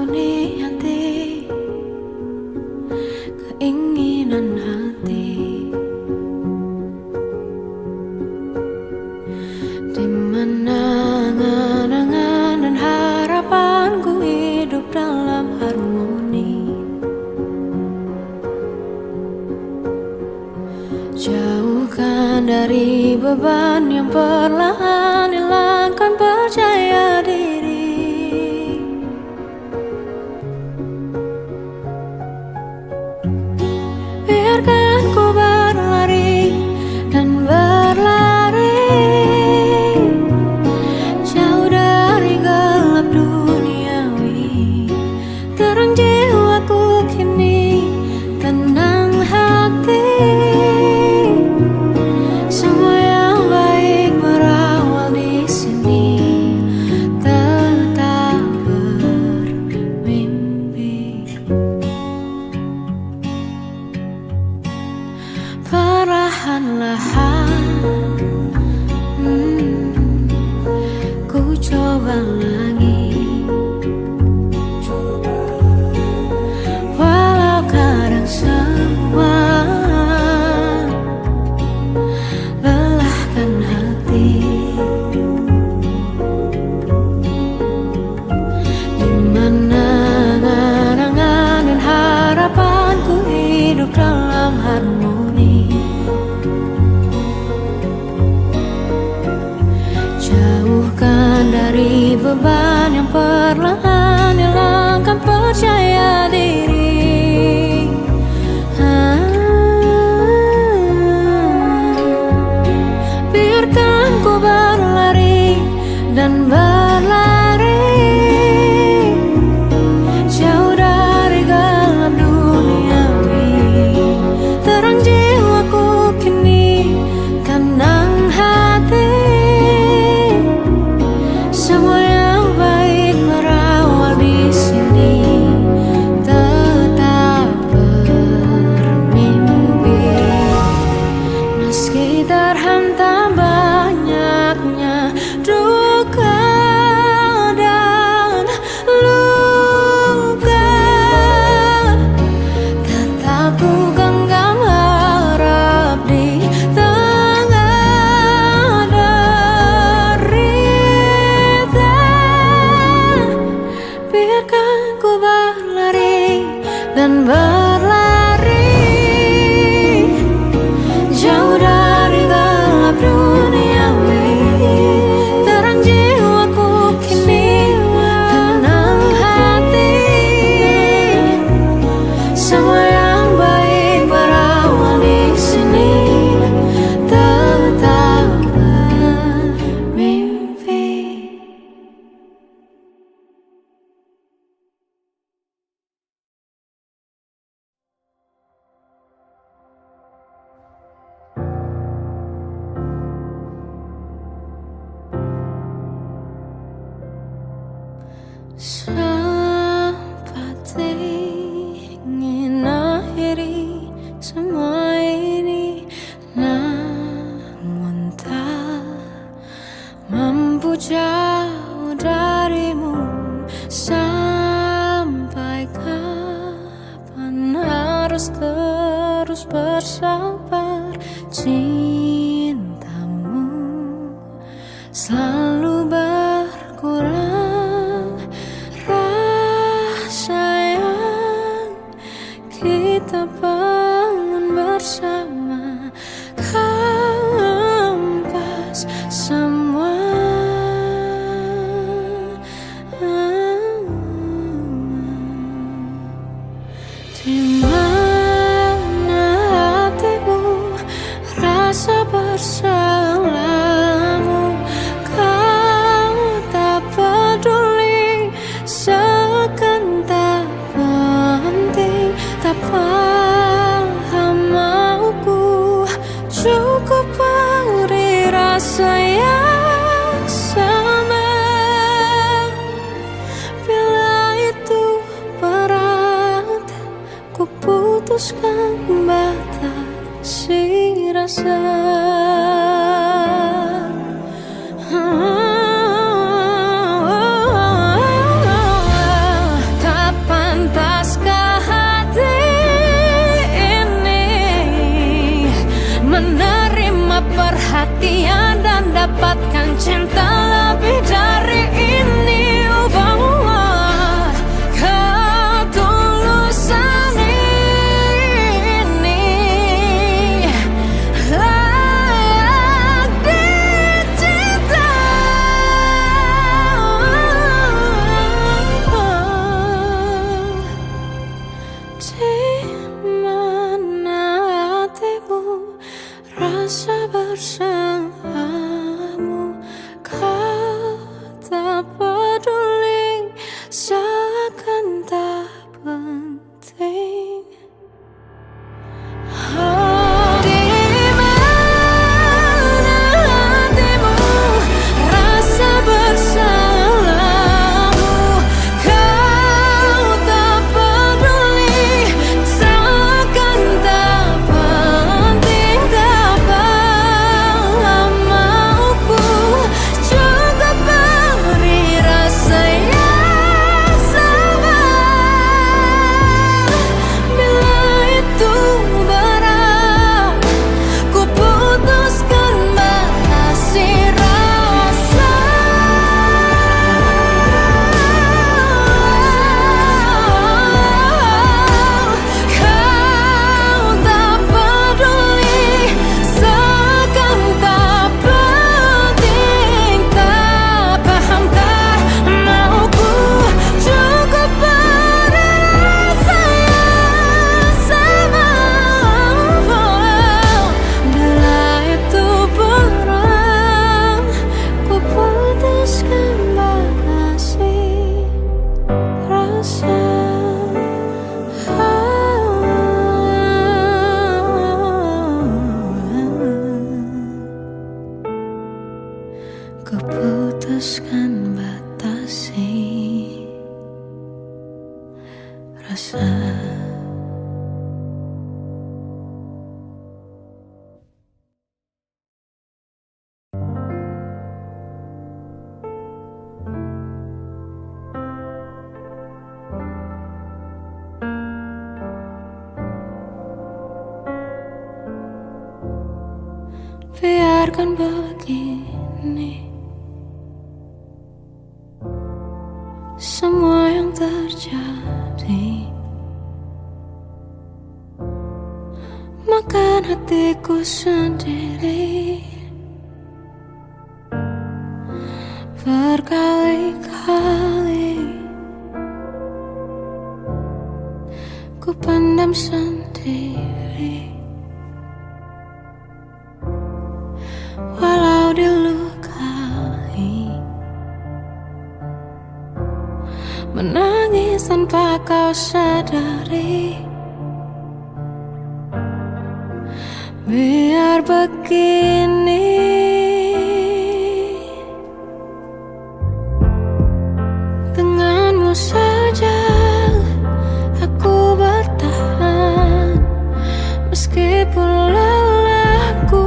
sembunyi hati, keinginan hati, di mana angan-angan dan harapanku hidup dalam harmoni. Jauhkan dari beban yang perlahan hilangkan percaya diri. Biarkan ku berlari dan berlari jauh dari gelap duniawi. Terang jiwaku kini, tenang hati. Semua yang baik berawal di sini. Tetap bermimpi. Perlahan-lahan ku coba lagi, walau kadang semua lelahkan hati. Di mana angan-angan dan harapanku hidup dalam harmoni. Jauhkan dari beban yang perlahan hilangkan percaya diri. Biarkan ku berlari dan berlari jauh dari gelap duniawi. Terang jiwaku kini, tenang hati. Semua yang baik berawal di sini. Tetap bermimpi. Meski terhantam banyaknya duka dan luka, tetap ku genggam harap di tengah derita. Biarkan ku berlari dan berlari jauh dari gelap duniawi. Terang jiwaku kini, tenang hati. Semua yang baik berawal di sini. Tetap bermimpi. Seperti ingin akhiri semua ini, namun tak mampu jauh darimu. Sampai kapan harus terus bersabar? Cintamu selalu berkurang. Rasa yang kita bangun bersama kampas semua. Di mana hatimu, rasa bersamamu. Kau tak peduli, seakan tak penting. Tak paham mauku, cukup beri rasa yang sama. Bila itu berat, ku putuskan batasi rasa. Tak dapatkan cinta lebih dari ini. Bahwa ketulusan ini layak dicinta. Di mana hatimu, rasa bersamamu, kau tak peduli, seakan tak penting. Oh, di mana hatimu, rasa bersamamu, kau tak peduli, seakan tak penting. Tak lama mauku juga beri rasa yang sama. Bila itu berat, ku putuskan batasi rasa. Kau tak peduli, seakan tak penting. Tak pahamkah mauku cukup beri rasa yang sama. Bila itu berat, ku putuskan batasi rasa. Ku putuskan batasi rasa. Biarkan begini semua yang terjadi, makan hatiku sendiri. Berkali-kali ku pendam sendiri, walau dilukai, menangis tanpa kau sadari. Biar begini, denganmu saja aku bertahan. Meskipun lelahku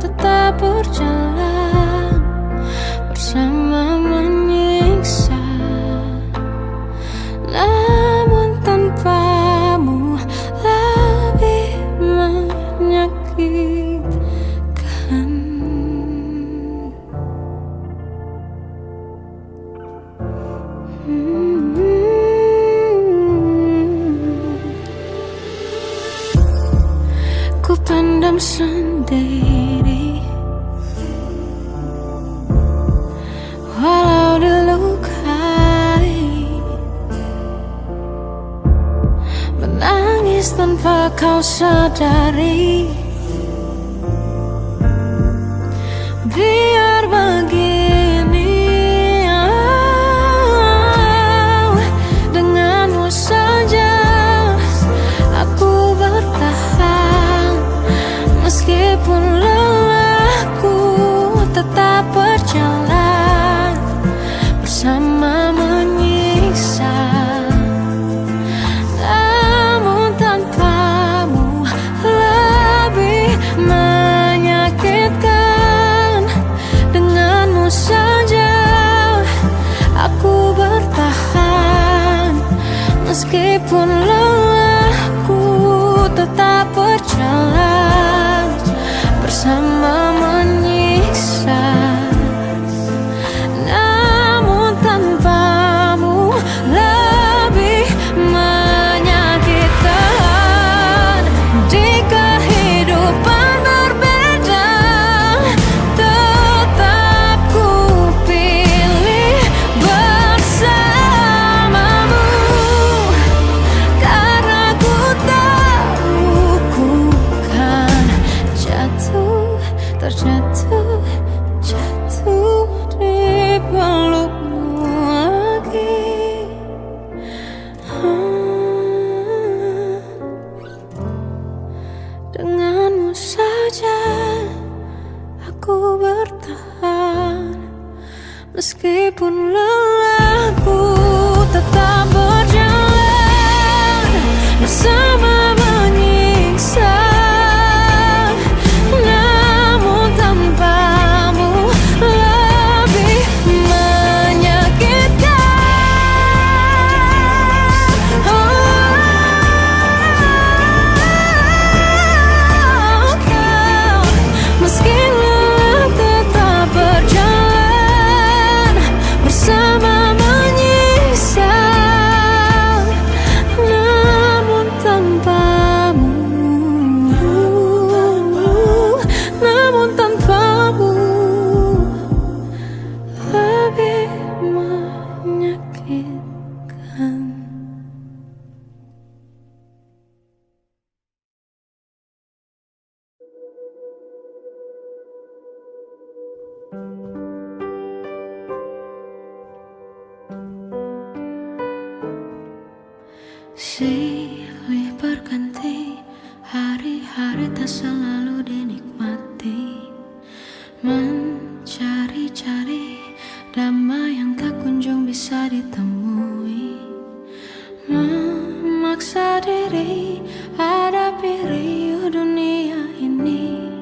tetap berjalan, bersama menyiksa. Namun tanpamu lebih menyakitkan. Ku pendam sendiri, walau dilukai, menangis tanpa kau sadari. Biar begini, denganmu saja aku bertahan. Meskipun lelahku tetap berjalan, bersama menyiksa. Namun tanpamu lebih menyakitkan. Denganmu saja aku bertahan. Meskipun lelahku tetap berjalan, bersama menyiksa. Silih berganti, hari-hari tak selalu dinikmati. Mencari-cari damai yang tak kunjung bisa ditemui. Memaksa diri hadapi riuh dunia ini.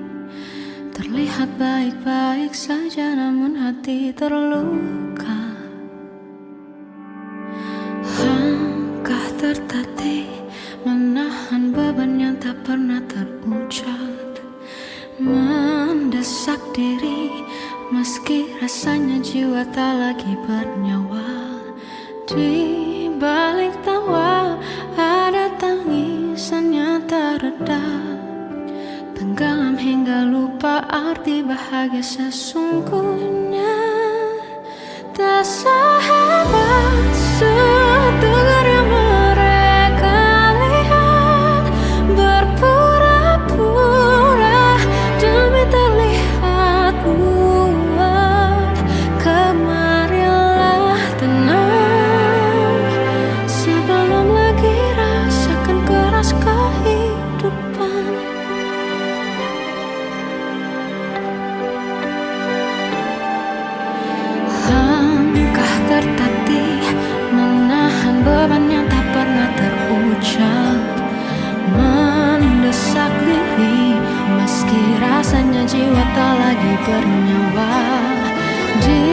Terlihat baik-baik saja namun hati terluka. Langkah tertatih menahan beban yang tak pernah terucap. Mendesak diri meski rasanya jiwa tak lagi bernyawa. Di balik tawa ada tangisan yang tak reda. Tenggelam hingga lupa arti bahagia sesungguhnya. Tak sehebat setegar yang mereka lihat. Berpura-pura demi terlihat kuat. Kemarilah tenang sebelum lagi rasakan keras kehidupan. Langkah tertatih menahan beban yang tak pernah terucap. Mendesak diri meski rasanya jiwa tak lagi bernyawa. Di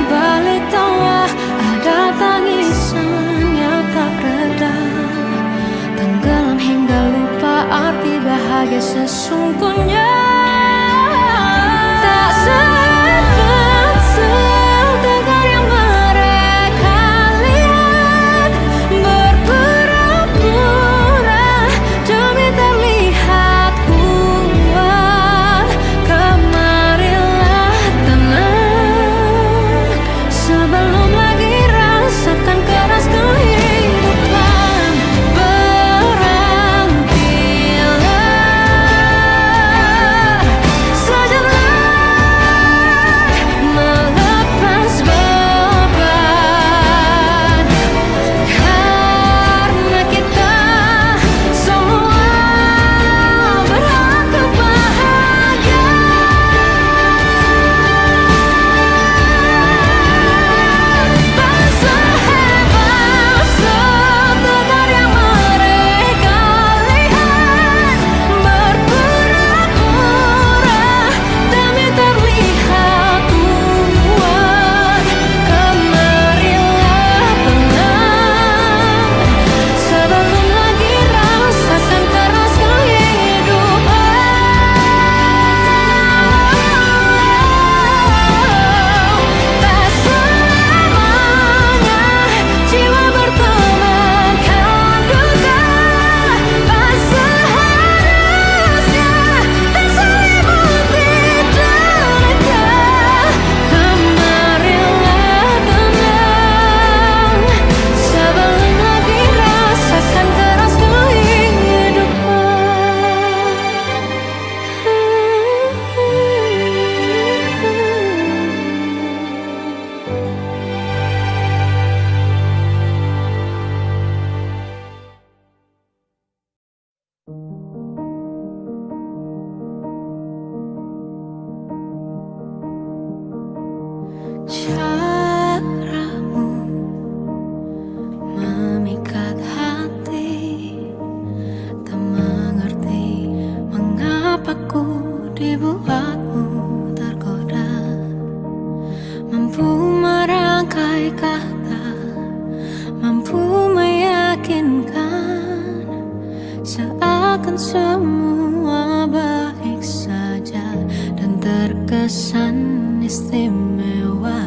balik tawa ada tangisan yang tak reda. Tenggelam hingga lupa arti bahagia sesungguhnya. Tak sehebat setegar yang mereka lihat. Berpura-pura demi terlihat kuat. Kemarilah tenang sebelum lagi rasakan keras kehidupan. Berhentilah sejenak melepas beban. Karena kita semua berhak kebahagiaan. Tak sehebat setegar yang mereka lihat. Berpura-pura demi terlihat kuat. Kemarilah tenang sebelum lagi rasakan keras kehidupan. Tak selamanya jiwa bertemankan duka. Tak seharusnya terselimuti derita. Kemarilah tenang sebelum lagi rasakan keras Caramu memikat hati. Tak mengerti mengapa ku dibuatmu tergoda. Mampu merangkai kata, mampu meyakinkan seakan semua baik saja dan terkesan istimewa.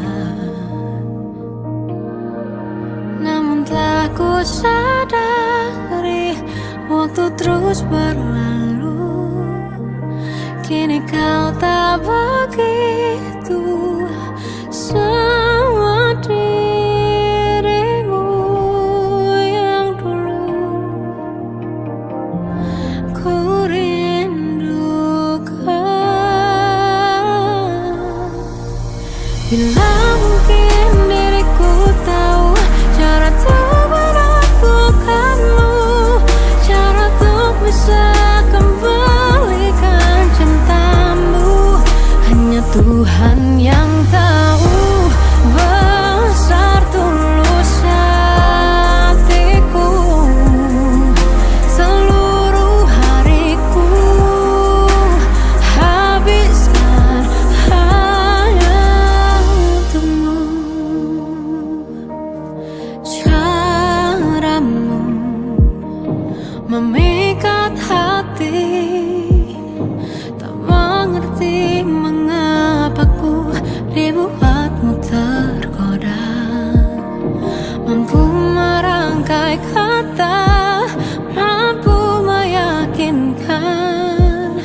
Namun telah ku sadari waktu terus berlalu. Kini kau tak begitu sama dirimu yang dulu ku rindukan. Bila mungkin diriku tahu cara terberat bukanmu. serangkai kata mampu meyakinkan,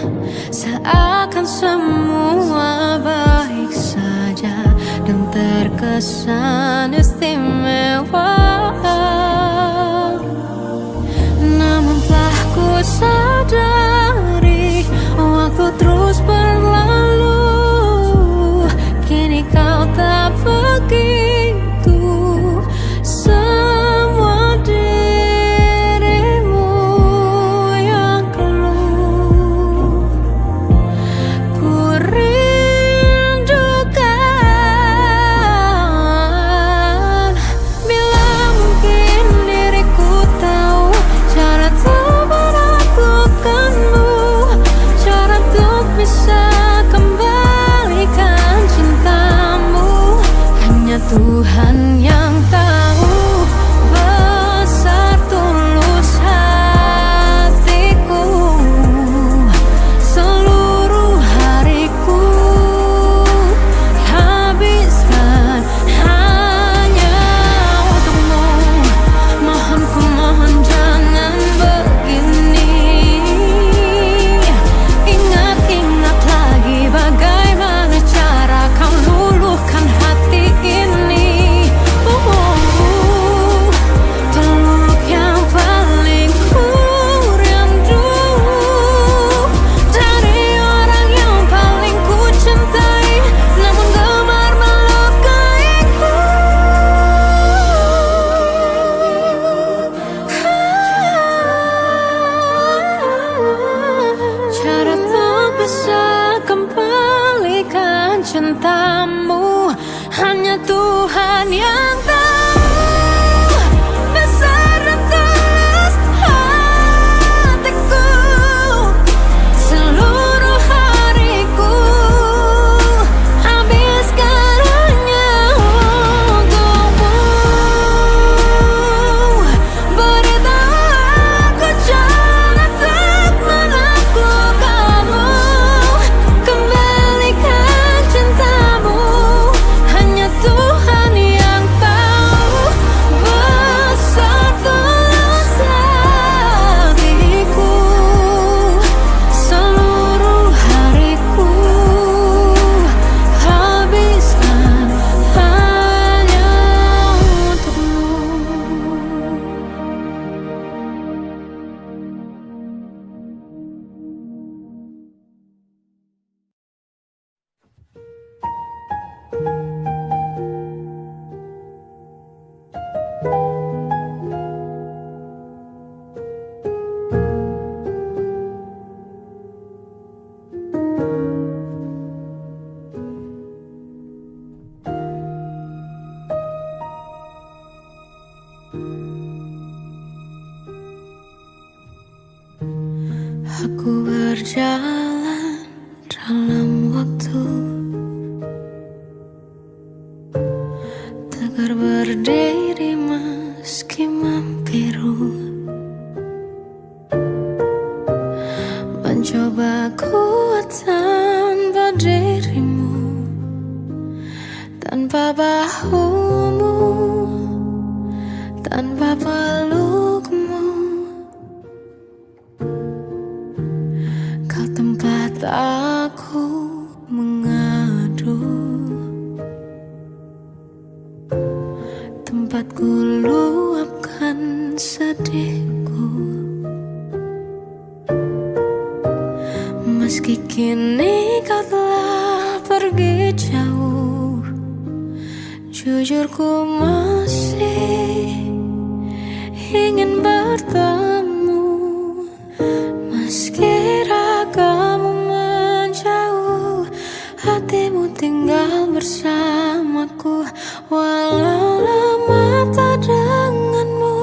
seakan semua baik saja dan terkesan istimewa. Namun telah ku sadari waktu terus berlalu, kini kau tak begitu. Semua dirimu yang keluh ku rindukan. Bila mungkin diriku tahu cara untuk menaklukkanmu, cara untuk bisa kembalikan cintamu, hanya Tuhan yang tahu besar tulus hatiku. Seluruh hariku habiskan hanya untukmu. Mohon ku mohon jangan begini. Ingat-ingat lagi bagaimana cara kau luluhkan hati ini. Peluk yang paling ku rindu dari orang yang paling ku cintai, namun gemar melukaiku. Cara untuk bisa kembalikan cintamu, hanya Tuhan yang tahu besar dan tulus hatiku. Seluruh hariku habiskan hanya untukmu. Beritahu aku cara untuk menaklukkanmu, kembalikan cintamu, hanya Tuhan yang tahu besar tulus hatiku. Seluruh hariku habiskan hanya untukmu. Aku berjalan dalam waktu, tegar berdiri meski membiru, mencoba kuat tanpa dirimu, tanpa bahumu, tanpa pelukmu. Kau tempat aku mengadu, tempat ku luapkan sedihku. Meski kini kau telah pergi jauh, jujur ku masih ingin bertemu. Meski ragamu menjauh, hatimu tinggal bersamaku. Walau lama tak denganmu,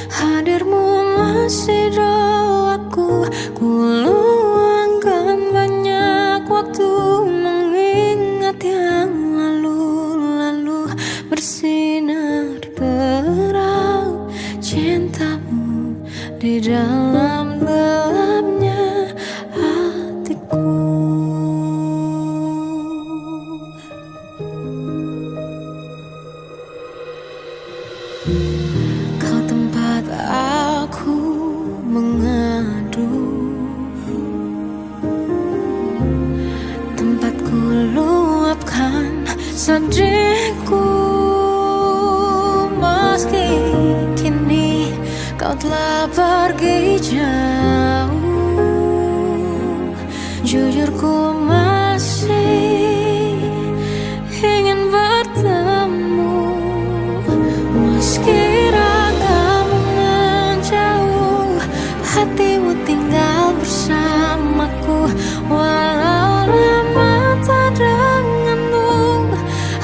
hadirmu masih doaku. Ku luangkan banyak waktu mengingat yang lalu-lalu, bersinar terang cintamu di dalam gelapnya hatiku. Kau kau telah pergi jauh. Jujur ku masih ingin bertemu, meski ragamu menjauh, hatimu tinggal bersamaku. Walau lama tak denganmu,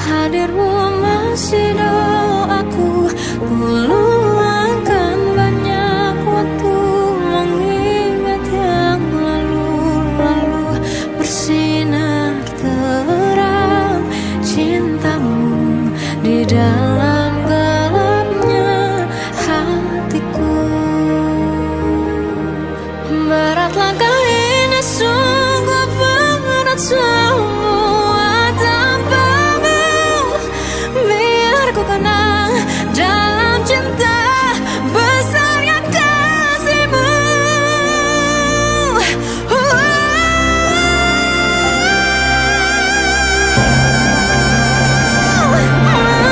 hadirmu masih doaku. Ku luangkan banyak waktu mengingat yang lalu-lalu. Bersinar terang cintamu di dalam gelapnya hatiku. Berat langkah ini, sungguh berat semua tanpamu. Biar ku kenang dalam cinta besarnya kasihmu.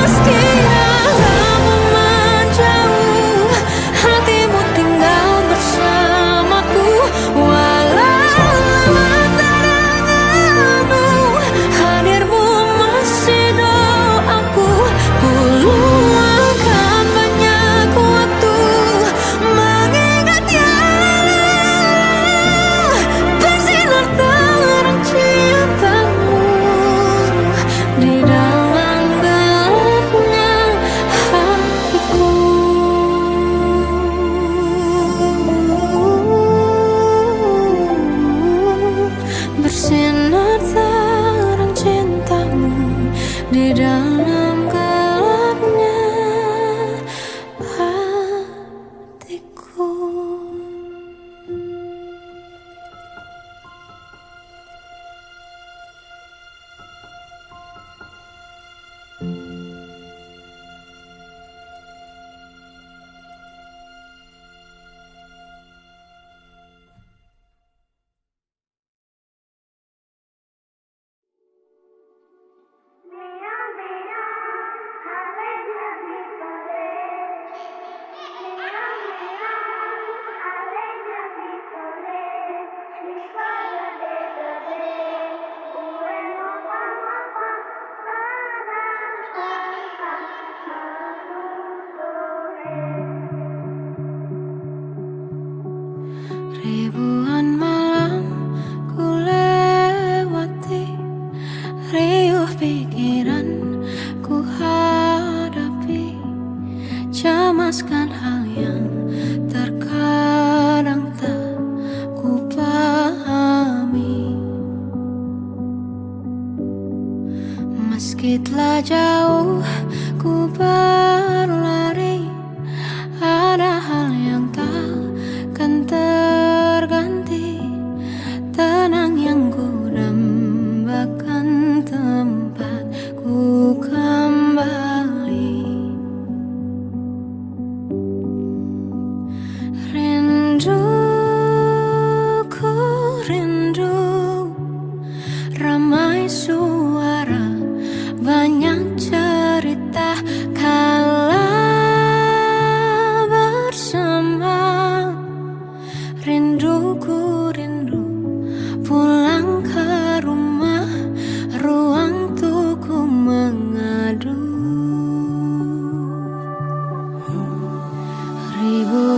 Meski ragamu menjauh, hatimu tinggal bersamaku. Walau lama tak denganmu, hadirmu masih doaku. Ku luangkan banyak waktu mengingat yang bersinar terang cintamu di dalam gelapnya hatiku. Bersinar terang cintamu di dalam gelapnya hatiku. Ribuan malam ku lewati, riuh pikiran ku hadapi, cemaskan hal yang terkadang tak ku pahami. Meski telah jauh ku berlari, ada hal yang takkan terganti. Tenang yang ku dambakan tempat ku kembali. Rinduku rindu, ramai suara, banyak cerita kala bersama. Rinduku rindu pulang ke rumah, ruang untuk ku mengadu. Ribu